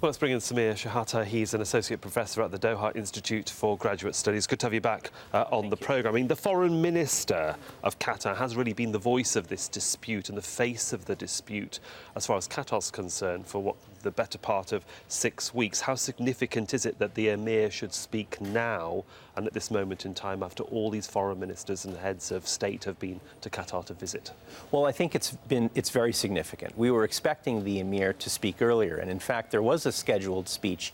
Well, let's bring in Emir. He's an associate professor at the Doha Institute for Graduate Studies. Good to have you back on the programme. I mean, the foreign minister of Qatar has really been the voice of this dispute and the face of the dispute as far as Qatar's concerned for what the better part of 6 weeks. How significant is it that the Emir should speak now and at this moment in time after all these foreign ministers and heads of state have been to Qatar to visit? Well, I think it's very significant. We were expecting the Emir to speak earlier, and in fact there was a scheduled speech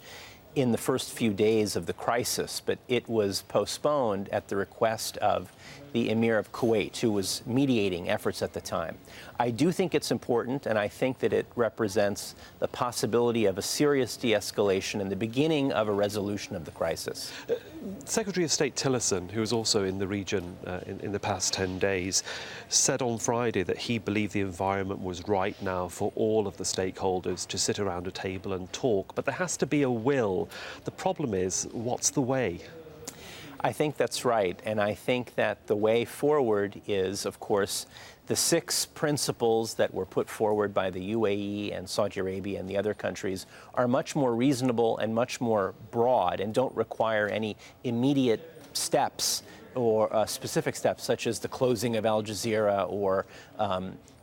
in the first few days of the crisis, but it was postponed at the request of the Emir of Kuwait, who was mediating efforts at the time. I do think it's important, and I think that it represents the possibility of a serious de-escalation and the beginning of a resolution of the crisis. Secretary of State Tillerson, who was also in the region in the past 10 days, said on Friday that he believed the environment was right now for all of the stakeholders to sit around a table and talk, but there has to be a will. The problem is, what's the way? I think that's right, and I think that the way forward is, of course, the 6 principles that were put forward by the UAE and Saudi Arabia and the other countries are much more reasonable and much more broad and don't require any immediate steps or specific steps such as the closing of Al Jazeera or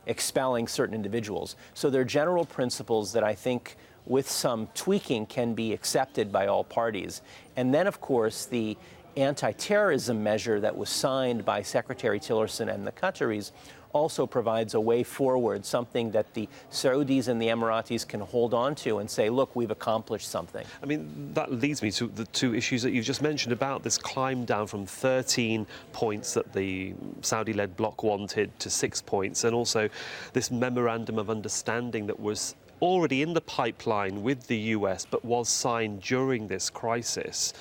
expelling certain individuals. So they're general principles that I think with some tweaking can be accepted by all parties. And then, of course, the anti-terrorism measure that was signed by Secretary Tillerson and the Qataris also provides a way forward, something that the Saudis and the Emiratis can hold on to and say, look, we've accomplished something. I mean, that leads me to the 2 issues that you've just mentioned about this climb down from 13 points that the Saudi-led bloc wanted to 6 points, and also this memorandum of understanding that was already in the pipeline with the US but was signed during this crisis.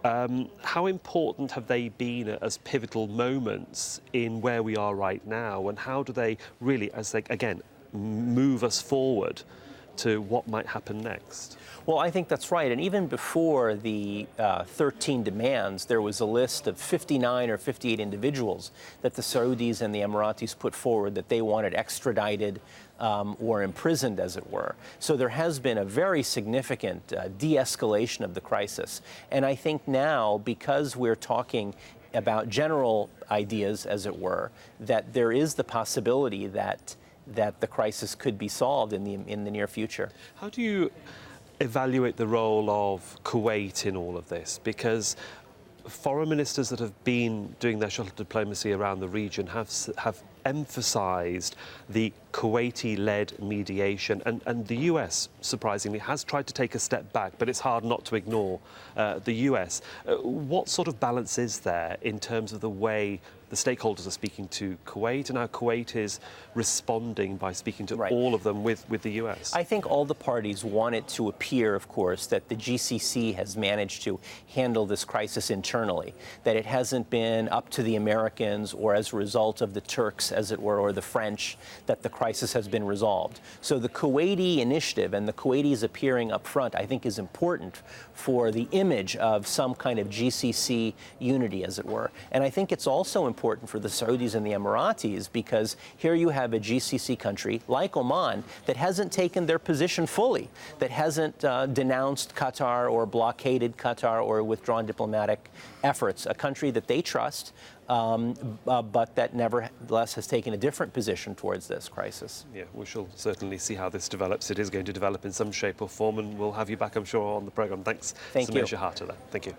How important have they been as pivotal moments in where we are right now, and how do they really, as they, again, move us forward to what might happen next? Well, I think that's right. And even before the 13 demands, there was a list of 59 or 58 individuals that the Saudis and the Emiratis put forward that they wanted extradited or imprisoned, as it were. So there has been a very significant de-escalation of the crisis. And I think now, because we're talking about general ideas, as it were, that there is the possibility that the crisis could be solved in the near future. How do you evaluate the role of Kuwait in all of this? Because foreign ministers that have been doing their shuttle diplomacy around the region have emphasised the Kuwaiti-led mediation, and the US, surprisingly, has tried to take a step back, but it's hard not to ignore the US. What sort of balance is there in terms of the way the stakeholders are speaking to Kuwait and how Kuwait is responding by speaking to all of them with the US? I think all the parties want it to appear, of course, that the GCC has managed to handle this crisis internally, that it hasn't been up to the Americans or as a result of the Turks, as it were, or the French, that the crisis has been resolved. So the Kuwaiti initiative and the Kuwaitis appearing up front, I think, is important for the image of some kind of GCC unity, as it were. And I think it's also important for the Saudis and the Emiratis, because here you have a GCC country like Oman that hasn't taken their position fully, that hasn't denounced Qatar or blockaded Qatar or withdrawn diplomatic efforts, a country that they trust, but that nevertheless has taken a different position towards this crisis. Yeah, we shall certainly see how this develops. It is going to develop in some shape or form, and we'll have you back, I'm sure, on the programme. Thanks, Thank you. Emir. Thank you.